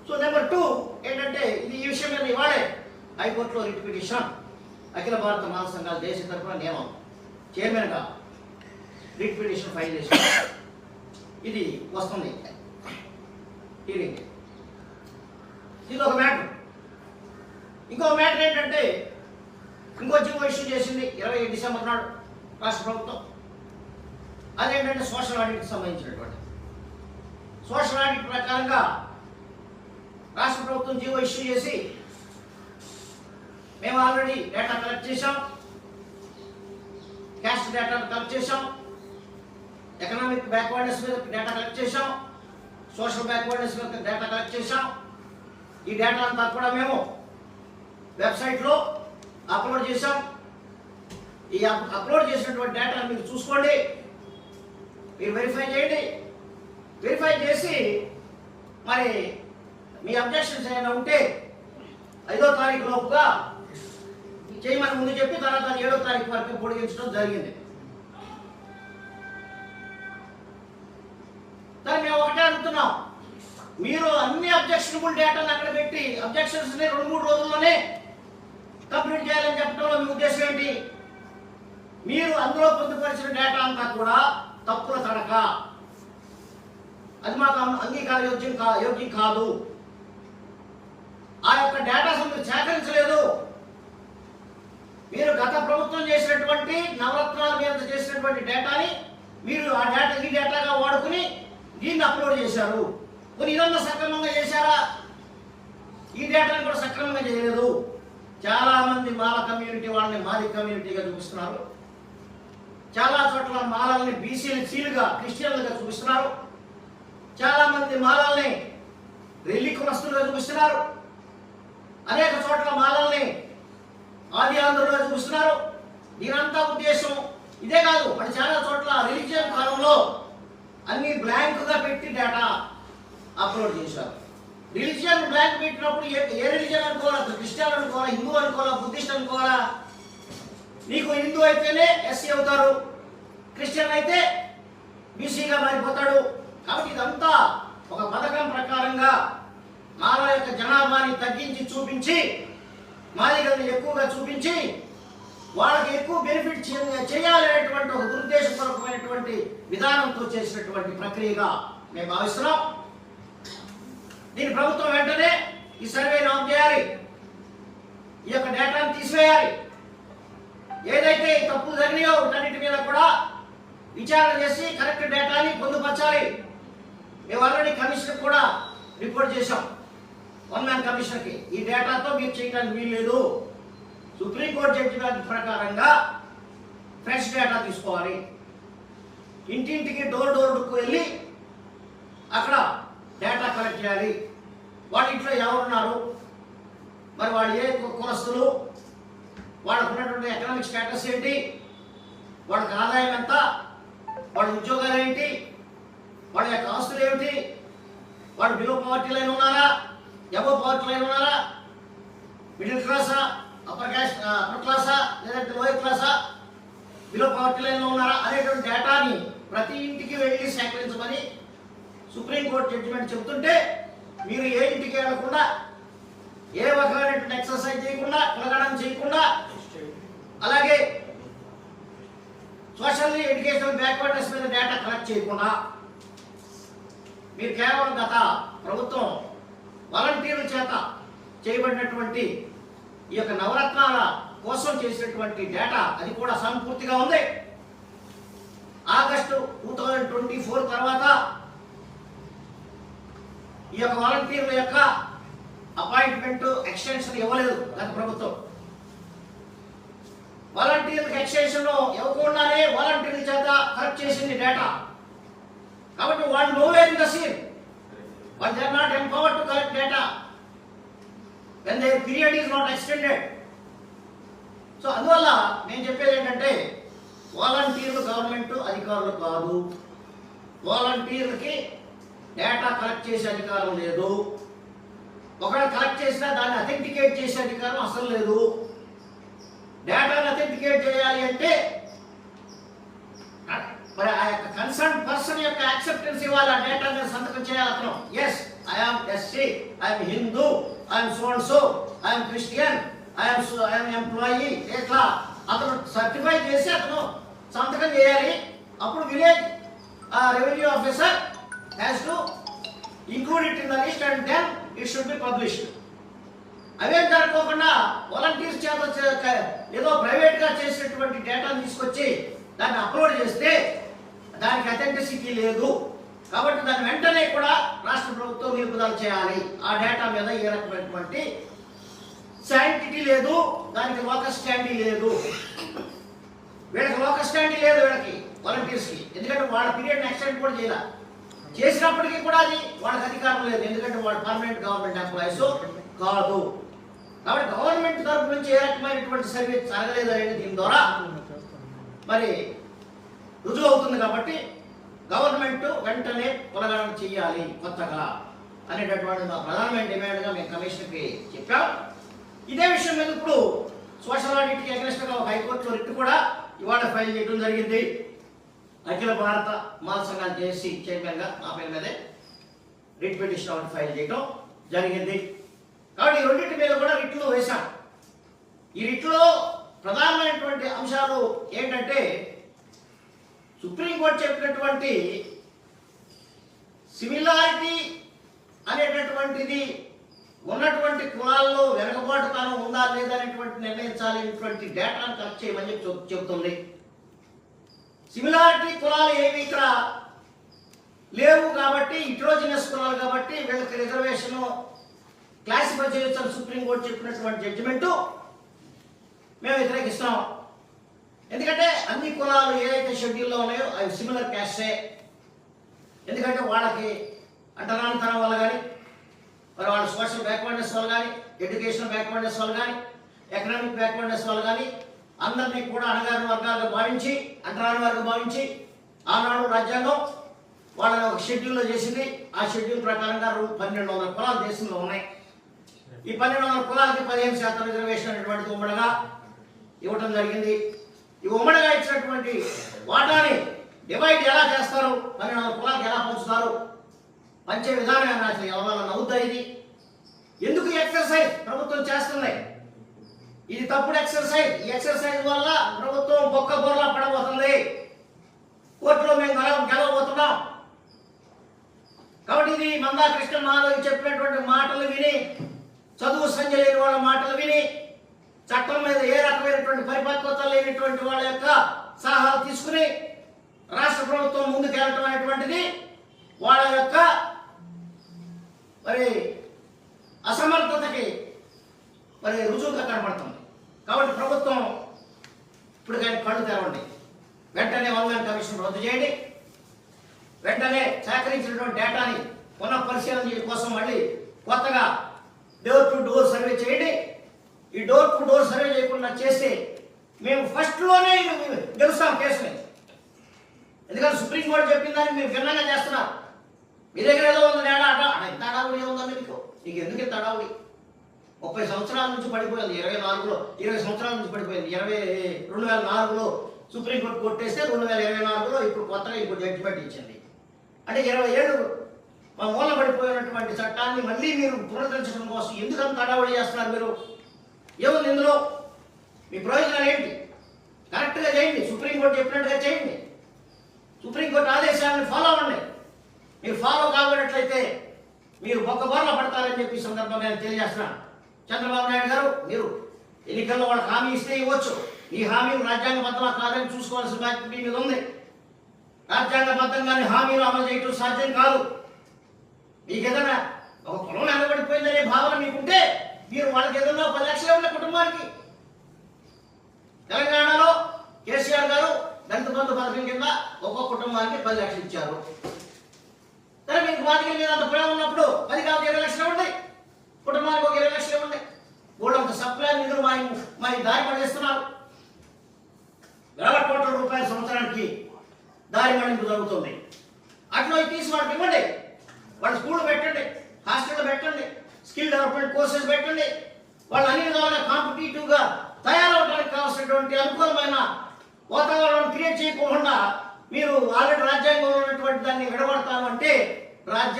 So number 2 ఏంటంటే ఇది ఈ విషయం మీద ఇవాళే హైకోర్టులో రిట్ పిటిషన్ అఖిల భారత మహాసంఘాల దేశ తరఫున నియమం చైర్మన్గా రిట్ పిటిషన్ ఫైల్ చేసి ఇది వస్తుంది హీరింగ్. ఇది ఒక మ్యాటర్. ఇంకో మ్యాటర్ ఏంటంటే ఇంకో జీవో ఇష్యూ చేసింది 20 డిసెంబర్ నాడు రాష్ట్ర ప్రభుత్వం. అదేంటంటే సోషల్ ఆడిట్కి సంబంధించినటువంటి సోషల్ ఆడిట్ ప్రకారంగా రాష్ట్ర ప్రభుత్వం జీవో ఇష్యూ చేసి మేము ఆల్రెడీ డేటా కలెక్ట్ చేశాం, క్యాస్ట్ డేటా కలెక్ట్ చేశాం, ఎకనామిక్ బ్యాక్వర్డ్నెస్ మీద డేటా కలెక్ట్ చేశాం, సోషల్ బ్యాక్వర్డ్నెస్ మీద డేటా కలెక్ట్ చేశాం. ఈ డేటా అంతా కూడా మేము వెబ్సైట్లో అప్లోడ్ చేశాం. ఈ అప్లోడ్ చేసినటువంటి డేటాను మీరు చూసుకోండి, మీరు వెరిఫై చేయండి. వెరిఫై చేసి మరి మీ అబ్జెక్షన్స్ ఏమైనా ఉంటే 5వ తారీఖు లోపుగా చేయమని ముందు చెప్పి తర్వాత 7వ తారీఖు వరకు పొడిగించడం జరిగింది. కానీ మేము ఒకటే అడుగుతున్నాం, మీరు అన్ని అబ్జెక్షనబుల్ డేటాను అక్కడ పెట్టి అబ్జెక్షన్స్ 2-3 రోజుల్లోనే కంప్లీట్ చేయాలని చెప్పడంలో మీ ఉద్దేశం ఏంటి? మీరు అందులో పొందుపరిచిన డేటా అంతా కూడా తప్పుల తడక, అది మాకు అంగీకార యోగ్యం కాదు. ఆ యొక్క డేటా మీరు సేకరించలేదు. మీరు గత ప్రభుత్వం చేసినటువంటి నవరత్నాల మీద చేసినటువంటి డేటాని మీరు ఆ డేటా ఈ డేటాగా వాడుకుని దీన్ని అప్లోడ్ చేశారు. కొన్ని ఇదంతా సక్రమంగా చేశారా? ఈ డేటాను కూడా సక్రమంగా చేయలేదు. చాలా మంది మాల కమ్యూనిటీ వాళ్ళని మాది కమ్యూనిటీగా చూపిస్తున్నారు. చాలా చోట్ల మాలల్ని బీసీలుగా క్రిస్టియన్లుగా చూపిస్తున్నారు. చాలా మంది మాలల్ని రెల్లి కులస్తులుగా చూపిస్తున్నారు. అనేక చోట్ల మాలల్ని ఆది ఆంధ్రులుగా చూపిస్తున్నారు. దీనంతా ఉద్దేశం ఇదే కాదు, మరి చాలా చోట్ల రిలీజియన్ కాలంలో అన్ని బ్లాంక్గా పెట్టి డేటా అప్లోడ్ చేశారు. రిలీజియన్ బ్లాంక్ పెట్టినప్పుడు ఏ రిలీజియన్ అనుకోవాలా? క్రిస్టియన్ అనుకోవాలా, హిందూ అనుకోవాలా, బుద్ధిస్ట్ అనుకోవాలా? నీకు హిందూ అయితేనే ఎస్సీ అవుతారు, క్రిస్టియన్ అయితే బీసీగా మారిపోతాడు. కాబట్టి ఇదంతా ఒక పథకం ప్రకారంగా మాల యొక్క జనాభాని తగ్గించి చూపించి మాదిగల్ని ఎక్కువగా చూపించి వాళ్ళకి ఎక్కువ బెనిఫిట్ చేయాలనేటువంటి ఒక దురుద్దేశపూర్వకమైనటువంటి విధానంతో చేసినటువంటి ప్రక్రియగా మేము భావిస్తున్నాం. దీని ప్రభుత్వం వెంటనే ఈ సర్వేను ఆఫ్ చేయాలి, ఈ యొక్క డేటాను తీసివేయాలి. ఏదైతే తప్పులు జరిగినాయో వీటన్నిటి మీద కూడా విచారణ చేసి కరెక్ట్ డేటాని పొందుపరచాలి. మేము ఆల్రెడీ కమిషన్ కూడా రిపోర్ట్ చేశాం, 1 మ్యాన్ కమిషన్కి. ఈ డేటాతో మీరు చేయడానికి వీల్లేదు. సుప్రీంకోర్టు జడ్జిమెంట్ ప్రకారంగా ఫ్రెష్ డేటా తీసుకోవాలి. ఇంటింటికి డోర్కు వెళ్ళి అక్కడ డేటా కలెక్ట్ చేయాలి. వాళ్ళ ఇంట్లో ఎవరున్నారు, మరి వాళ్ళు ఏ కులస్తులు, వాళ్ళకు ఉన్నటువంటి ఎకనామిక్ స్టేటస్ ఏంటి, వాళ్ళకి ఆదాయం ఎంత, వాళ్ళ ఉద్యోగాలు ఏంటి, వాళ్ళ యొక్క ఆస్తులు ఏమిటి, వాళ్ళు బిలో పవర్టీ లైన్ ఉన్నారా, అబవ్ పవర్టీ లైన్ ఉన్నారా, మిడిల్ క్లాసా, అప్పర్ క్లాసా, లేదంటే లోయర్ క్లాసా, బిలో పవర్టీ లైన్లో ఉన్నారా అనేటువంటి డేటాని ప్రతి ఇంటికి వెళ్ళి సేకరించమని సుప్రీంకోర్టు జడ్జిమెంట్ చెబుతుంటే మీరు ఏ ఇంటికి వెళ్ళకుండా, ఏ రకమైనటువంటి ఎక్సర్సైజ్ చేయకుండా, కులగణం చేయకుండా, అలాగే సోషల్ ఎడ్యుకేషనల్ బ్యాక్వర్డ్నెస్ మీద డేటా కలెక్ట్ చేయకుండా మీరు కేవలం గత ప్రభుత్వం వాలంటీర్ల చేత చేయబడినటువంటి ఈ యొక్క నవరత్నాల కోసం చేసినటువంటి డేటా అది కూడా సంపూర్తిగా ఉంది. ఆగస్టు 2024 తర్వాత ఈ యొక్క వాలంటీర్ల యొక్క అపాయింట్మెంట్ ఎక్స్టెన్షన్ ఇవ్వలేదు గత ప్రభుత్వం. వాలంటీర్లకు ఎక్స్టెన్షన్ ఇవ్వకుండానే వాలంటీర్ల చేత కలెక్ట్ చేసింది డేటా. కాబట్టి వాళ్ళు నోవేర్ ఇన్ ద సీన్, వాళ్ళు they are not empowered to collect data when their period is not extended. So అందువల్ల నేను చెప్పేది ఏంటంటే వాలంటీర్లు గవర్నమెంట్ అధికారులు కాదు. వాలంటీర్లకి డేటా కలెక్ట్ చేసే అధికారం లేదు. ఒకవేళ కలెక్ట్ చేసినా దాన్ని అథెంటికేట్ చేసే అధికారం అసలు లేదు. డేటాను అథెంటికేట్ చేయాలి అంటే మరి ఆ యొక్క కన్సర్న్ పర్సన్ యొక్క యాక్సెప్టెన్స్ ఇవ్వాలి. ఆ డేటా మీద సంతకం చేయాలి అతను. Yes, I I'm SC, I'm Hindu, I'm so and so, I'm Christian, I'm employee, ఇట్లా అతను సర్టిఫై చేసి అతను సంతకం చేయాలి. అప్పుడు village revenue officer has to include it in the list and then it should be published. అవేం జరగకుండా వాలంటీర్స్ చేత ఏదో ప్రైవేట్గా చేసినటువంటి డేటాను తీసుకొచ్చి దాన్ని అప్లోడ్ చేస్తే దానికి అథెంటిసిటీ లేదు. కాబట్టి దాన్ని వెంటనే కూడా రాష్ట్ర ప్రభుత్వం నిలుపుదల చేయాలి. ఆ డేటా మీద ఏ రకమైనటువంటి శాంటిటీ లేదు, దానికి లోకల్ స్టాండీ లేదు. వీళ్ళకి లోకల్ స్టాండీ లేదు, వీళ్ళకి వాలంటీర్స్కి. ఎందుకంటే వాళ్ళ పీరియడ్ ఎక్స్టెండ్ కూడా చేయాలి. చేసినప్పటికీ కూడా అది వాళ్ళకి అధికారం లేదు, ఎందుకంటే వాళ్ళు పర్మనెంట్ గవర్నమెంట్ ఎంప్లాయీస్ కాదు. కాబట్టి గవర్నమెంట్ తరఫు నుంచి ఏ రకమైనటువంటి సర్వీస్ జరగలేదు అనేది దీని ద్వారా మరి రుజువు అవుతుంది. కాబట్టి గవర్నమెంట్ వెంటనే పునగణన చేయాలి కొత్తగా అనేటటువంటి మా ప్రధానమైన డిమాండ్గా మేము కమిషన్కి చెప్పాం. ఇదే విషయం మీద ఇప్పుడు సోషల్ ఆడిట్కి అగ్రెస్ట్గా ఒక హైకోర్టు రిట్ కూడా ఇవాళ ఫైల్ చేయడం జరిగింది. అఖిల భారత మాల సంఘాల జేఏసీ చైర్మన్గా నా పేరు మీదే రిట్ పిటిషన్ ఒకటి ఫైల్ చేయడం జరిగింది. కాబట్టి ఈ రెండింటి మీద కూడా రిట్లు వేశాం. ఈ రిట్లో ప్రధానమైనటువంటి అంశాలు ఏంటంటే, సుప్రీంకోర్టు చెప్పినటువంటి సిమిలారిటీ అనేటటువంటిది ఉన్నటువంటి కులాల్లో వెనుకబాటుతనం ఉందా లేదా అనేటువంటి నిర్ణయించాలనేటువంటి డేటాను కలెక్ట్ చేయమని చెబుతుంది. సిమిలారిటీ కులాలు ఏవి ఇక్కడ లేవు కాబట్టి, ఇట్రోజినస్ కులాలు కాబట్టి వీళ్ళకి రిజర్వేషన్ క్లాసిఫై చేయొచ్చని సుప్రీంకోర్టు చెప్పినటువంటి జడ్జిమెంటు మేము వ్యతిరేకిస్తాం. ఎందుకంటే అన్ని కులాలు ఏదైతే షెడ్యూల్లో ఉన్నాయో అవి సిమిలర్ క్యాస్టే. ఎందుకంటే వాళ్ళకి అంటరానితనం వల్ల కానీ, మరి వాళ్ళ సోషల్ బ్యాక్వర్డ్నెస్ వల్ల కానీ, ఎడ్యుకేషనల్ బ్యాక్వర్డ్నెస్ వల్ల కానీ, ఎకనామిక్ బ్యాక్వర్డ్నెస్ వల్ల కానీ అందరినీ కూడా అణగారిన వర్గాలుగా భావించి, అంటరాని వారిగా భావించి ఆనాడు రాజ్యాంగం వాళ్ళని ఒక షెడ్యూల్లో చేసింది. ఆ షెడ్యూల్ ప్రకారంగా 1200 కులాలు దేశంలో ఉన్నాయి. ఈ 1200 కులాలకి 15% రిజర్వేషన్ అనేటువంటిది ఉమ్మడిగా ఇవ్వటం జరిగింది. ఈ ఉమ్మడిగా ఇచ్చినటువంటి వాటాని డివైడ్ ఎలా చేస్తారు, 1200 కులాలకు ఎలా పంచుతారు, పంచే విధానం అసలు ఎవరైనా అవుద్దా? ఇది ఎందుకు ఎక్సర్సైజ్ ప్రభుత్వం చేస్తుంది? ఇది తప్పుడు ఎక్సర్సైజ్. ఈ ఎక్సర్సైజ్ వల్ల ప్రభుత్వం బొక్క బోర్లా పడబోతుంది. కోర్టులో మేము గెలవబోతున్నాం. కాబట్టి ఇది మందా కృష్ణ మాధవ్ చెప్పినటువంటి మాటలు విని, చదువు సంధ్య లేని వాళ్ళ మాటలు విని, చట్టం మీద ఏ రకమైనటువంటి పరిపక్వత లేనిటువంటి వాళ్ళ యొక్క సలహాలు తీసుకుని రాష్ట్ర ప్రభుత్వం ముందుకెళ్ళటం అనేటువంటిది వాళ్ళ యొక్క మరి అసమర్థతకి మరి రుజువుగా కనపడుతుంది. కాబట్టి ప్రభుత్వం ఇప్పుడు కానీ కళ్ళు తెరవండి. వెంటనే 1 మ్యాన్ కమిషన్ రద్దు చేయండి. వెంటనే సేకరించినటువంటి డేటాని పునః పరిశీలన కోసం మళ్ళీ కొత్తగా డోర్ టు డోర్ సర్వే చేయండి. ఈ డోర్ టు డోర్ సర్వే చేయకుండా చేస్తే మేము ఫస్ట్లోనే గెలుస్తాం కేసుని. ఎందుకంటే సుప్రీంకోర్టు చెప్పిన దాన్ని మీరు భిన్నంగా చేస్తున్నారు. మీ దగ్గర ఏదో ఉంది తేడా ఇంత అడావుడి ఏముందండి నీకు ఎందుకు ఇంత అడావుడి? 30 సంవత్సరాల నుంచి పడిపోయింది. 24లో 20 సంవత్సరాల నుంచి పడిపోయింది. 2004లో సుప్రీంకోర్టు కొట్టేస్తే 2024లో ఇప్పుడు కొత్తగా ఇంకో జడ్జిమెంట్ ఇచ్చింది. అంటే 20 ఏళ్ళు మా మూల పడిపోయినటువంటి చట్టాన్ని మళ్ళీ మీరు పునరుద్ధరించడం కోసం ఎందుకు అంత అడావుడి చేస్తున్నారు? మీరు ఏముంది ఇందులో? మీ ప్రయోజనాలు ఏంటి? కరెక్ట్గా చేయండి. సుప్రీంకోర్టు చెప్పినట్టుగా చేయండి. సుప్రీంకోర్టు ఆదేశాలను ఫాలో అవ్వండి. మీరు ఫాలో కాకపోయినట్లయితే మీరు బొక్క బోర్ల పడతారని చెప్పి సందర్భంగా నేను తెలియజేస్తున్నాను. చంద్రబాబు నాయుడు గారు, మీరు ఎన్నికల్లో వాళ్ళకి హామీ ఇస్తే ఇవ్వచ్చు. ఈ హామీలు రాజ్యాంగబద్ధంగా కాదని చూసుకోవాల్సిన బాధ్యత మీ మీద ఉంది. రాజ్యాంగబద్ధంగానే హామీలు అమలు చేయటం సాధ్యం కాదు. మీకు ఏదైనా ఒక పొలం నిలబడిపోయిందనే భావన మీకుంటే మీరు వాళ్ళకి ఏదైనా 10 లక్షలు ఉన్న కుటుంబానికి తెలంగాణలో కేసీఆర్ గారు దళిత బంధు పథకం కింద ఒక్కొక్క కుటుంబానికి 10 లక్షలు ఇచ్చారు. సరే, మీకు బాధ్యత మీద అంత ప్రేమ ఉన్నప్పుడు 10 కాదు 20 లక్షలు ఇవ్వండి. కుటుంబానికి ఒక 20 లక్షలు ఇవ్వండి. వాళ్ళంత సప్లై నిధులు మా దారి పడేస్తున్నారు. వేల కోట్ల రూపాయల సంవత్సరానికి దారి మళ్లింపు జరుగుతుంది. అట్లా తీసి వాళ్ళకి ఇవ్వండి. వాళ్ళు స్కూల్ పెట్టండి, హాస్టల్ పెట్టండి, స్కిల్ డెవలప్మెంట్ కోర్సెస్ పెట్టండి. వాళ్ళు అన్ని విధాలుగా కాంపిటేటివ్గా తయారవడానికి కావాల్సినటువంటి అనుకూలమైన వాతావరణం క్రియేట్ చేయకుండా మీరు ఆల్రెడీ రాజ్యాంగంలో ఉన్నటువంటి దాన్ని విడగొడతాను అంటే రాజ్యాంగం